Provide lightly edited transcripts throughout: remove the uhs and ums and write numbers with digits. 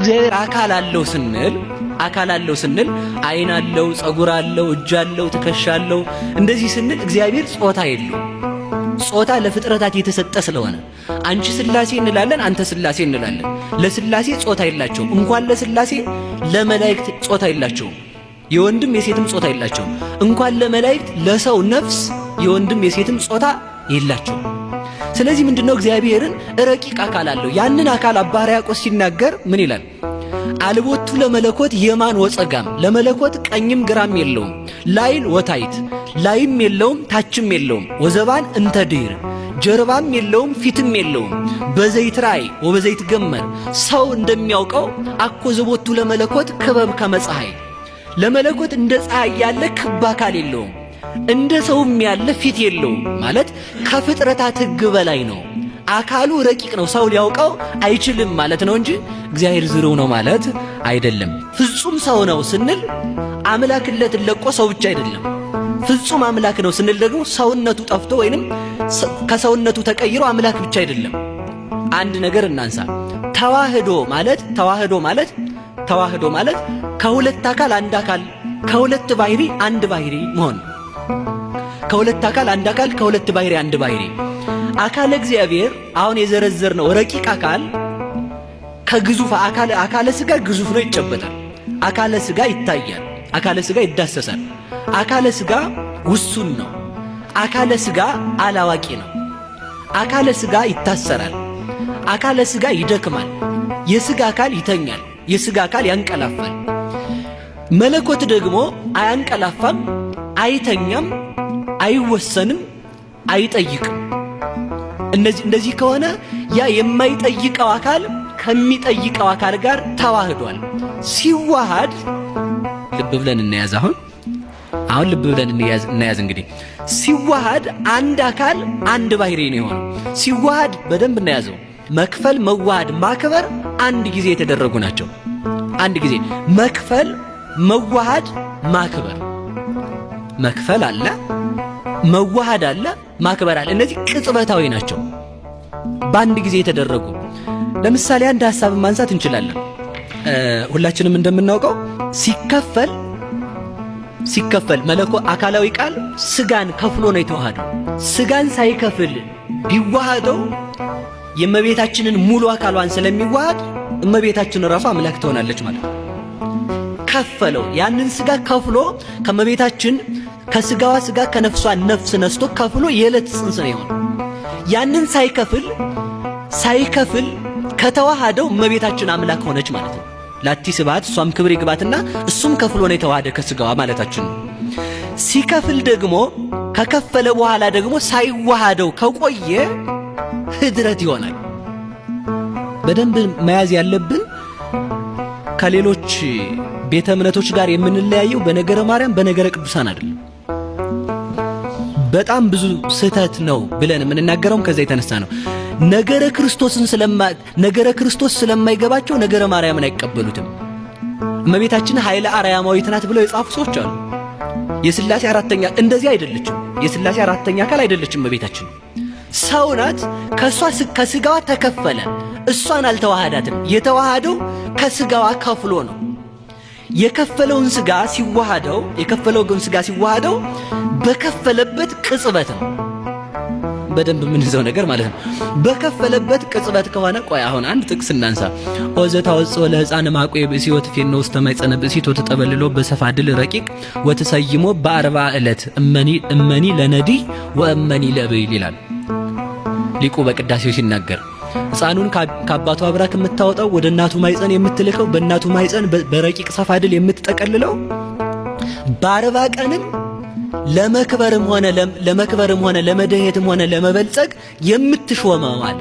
እግዚአብሔር አካል አለው ስንል አይን አለው፣ ጸጉር አለው፣ እጅ አለው፣ ትከሻ አለው እንደዚህ ስንል እግዚአብሔር ጾታ የለው። ጾታ ለፍጥረታት የተሰጠ ስለሆነ አንቺ ስላሴ እንላለን፣ አንተ ስላሴ እንላለን። ለስላሴ ጾታ የላቸውም። እንኳን ለስላሴ ለመላእክት ጾታ የላቸውም። የወንድም የሴትም ጾታ የላቸውም። እንኳን ለመላእክት ለሰው ነፍስ የወንድም የሴትም ጾታ የላቸውም። ስለዚህ ምንድነው እግዚአብሔርን ረቂቅ አካል አለው። ያንን አካል አባ ሕርያቆስ ሲናገር ምን ይላል? አልቦቱ ለመለኮት የማን ወጸጋም፣ ለመለኮት ቀኝም ግራም የለውም። ላይል ወታይት፣ ላይም የለውም ታችም የለውም። ወዘባን እንተ ድኅር፣ ጀርባም የለውም ፊትም የለውም። በዘይት ራእይ ወበዘይት ገመር፣ ሰው እንደሚያውቀው አኮ ዘቦቱ ለመለኮት ክበብ ከመፀሐይ፣ ለመለኮት እንደ ፀሐይ ያለ ክብ አካል የለውም፣ እንደ ሰውም ያለ ፊት የለውም። ማለት ከፍጥረታት ሕግ በላይ ነው። አካሉ ረቂቅ ነው። ሰው ሊያውቀው አይችልም ማለት ነው እንጂ እግዚአብሔር ዝርው ነው ማለት አይደለም። ፍጹም ሰው ነው ስንል አምላክነትን ለቆ ሰው ብቻ አይደለም። ፍጹም አምላክ ነው ስንል ደግሞ ሰውነቱ ጠፍቶ ወይንም ከሰውነቱ ተቀይሮ አምላክ ብቻ አይደለም። አንድ ነገር እናንሳ። ተዋህዶ ማለት ከሁለት አካል አንድ አካል፣ ከሁለት ባህሪ አንድ ባህሪ መሆን። ከሁለት አካል አንድ አካል፣ ከሁለት ባህሪ አንድ ባህሪ። አካለ እግዚአብሔር አሁን የዘረዘርነው ረቂቅ አካል ከግዙፍ አካለ ሥጋ ግዙፍ ነው፣ ይጨበጣል። አካለ ሥጋ ይታያል፣ አካለ ሥጋ ይዳሰሳል። አካለ ሥጋ ውሱን ነው። አካለ ሥጋ አላዋቂ ነው። አካለ ሥጋ ይታሰራል። አካለ ሥጋ ይደክማል። የሥጋ አካል ይተኛል፣ የሥጋ አካል ያንቀላፋል። መለኮት ደግሞ አያንቀላፋም፣ አይተኛም፣ አይወሰንም፣ አይጠይቅም። እንደዚህ ከሆነ ያ የማይጠይቀው አካል ከሚጠይቀው አካል ጋር ተዋህዷል። ሲዋሃድ ልብ ብለን እንያዝ። አሁን ልብ ብለን እንያዝ። እንግዲህ ሲዋሃድ አንድ አካል አንድ ባህሪ ነው የሆነው። ሲዋሃድ በደንብ እንያዘው። መክፈል፣ መዋሃድ፣ ማክበር አንድ ጊዜ የተደረጉ ናቸው። አንድ ጊዜ መክፈል፣ መዋሃድ፣ ማክበር። መክፈል አለ፣ መዋሃድ አለ፣ ማክበር አለ። እነዚህ ቅጽበታዊ ናቸው፣ በአንድ ጊዜ የተደረጉ። ለምሳሌ አንድ ሐሳብ ማንሳት እንችላለን። ሁላችንም እንደምናውቀው ሲከፈል አካላዊ ቃል ስጋን ከፍሎ ነው የተዋሃደው። ስጋን ሳይከፍል ቢዋሃደው የእመቤታችንን ሙሉ አካሏን ስለሚዋሃድ እመቤታችን ራሷ አምላክ ትሆናለች ማለት ነው። ከፈለው። ያንን ስጋ ከፍሎ ከእመቤታችን ከስጋዋ ስጋ ከነፍሷ ነፍስ ነስቶ ከፍሎ የዕለት ጽንስ ነው የሆነው። ያንን ሳይከፍል ከተዋሃደው እመቤታችን አምላክ ሆነች ማለት ነው። ላቲ ስብሐት፣ እሷም ክብር ይግባትና እሱም ከፍሎ ነው የተዋሃደ ከስጋዋ ማለታችን ነው። ሲከፍል ደግሞ ከከፈለ በኋላ ደግሞ ሳይዋሃደው ከቆየ ህድረት ይሆናል። በደንብ መያዝ ያለብን ከሌሎች ቤተ እምነቶች ጋር የምንለያየው በነገረ ማርያም በነገረ ቅዱሳን አይደለም። በጣም ብዙ ስህተት ነው ብለን የምንናገረውም ከዛ የተነሳ ነው። ነገረ ክርስቶስ ስለማይገባቸው ነገረ ማርያምን አይቀበሉትም። እመቤታችን ኃይለ አርያማዊት ናት ብለው የጻፉ ሰዎች አሉ። የሥላሴ አራተኛ እንደዚህ አይደለችም። የሥላሴ አራተኛ አካል አይደለችም እመቤታችን። ሰው ናት። ከስጋዋ ተከፈለ። እሷን አልተዋሃዳትም። የተዋሃደው ከስጋዋ ከፍሎ ነው። የከፈለውን ስጋ ሲዋሃደው በከፈለበት ቅጽበት ነው። በደንብ የምንይዘው ነገር ማለት ነው። በከፈለበት ቅጽበት ከሆነ ቆይ አሁን አንድ ጥቅስ እናንሳ። ወዘታወጽኦ ለሕፃን ማቆ ብእሲወት ፌኖ ውስተ ማኅፀነ ብእሲት ወተጠበልሎ በሰፋድል ረቂቅ ወተሰይሞ በአርባ ዕለት እመኒ ለነዲህ ወእመኒ ለብይል ይላል ሊቁ በቅዳሴው ሲናገር። ሕፃኑን ከአባቱ አብራክ የምታወጣው ወደ እናቱ ማኅፀን የምትልከው በእናቱ ማኅፀን በረቂቅ ሰፋድል የምትጠቀልለው በአርባ ቀንም ለመክበርም ሆነ ለመደየትም ሆነ ለመበልጸግ የምትሾመው አለ።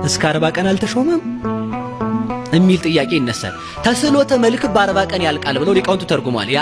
እስከ 40 ቀን አልተሾመም የሚል ጥያቄ ይነሳል። ተስሎተ መልክ በ40 ቀን ያልቃል ብለው ሊቃውንቱ ተርጉመዋል። ያ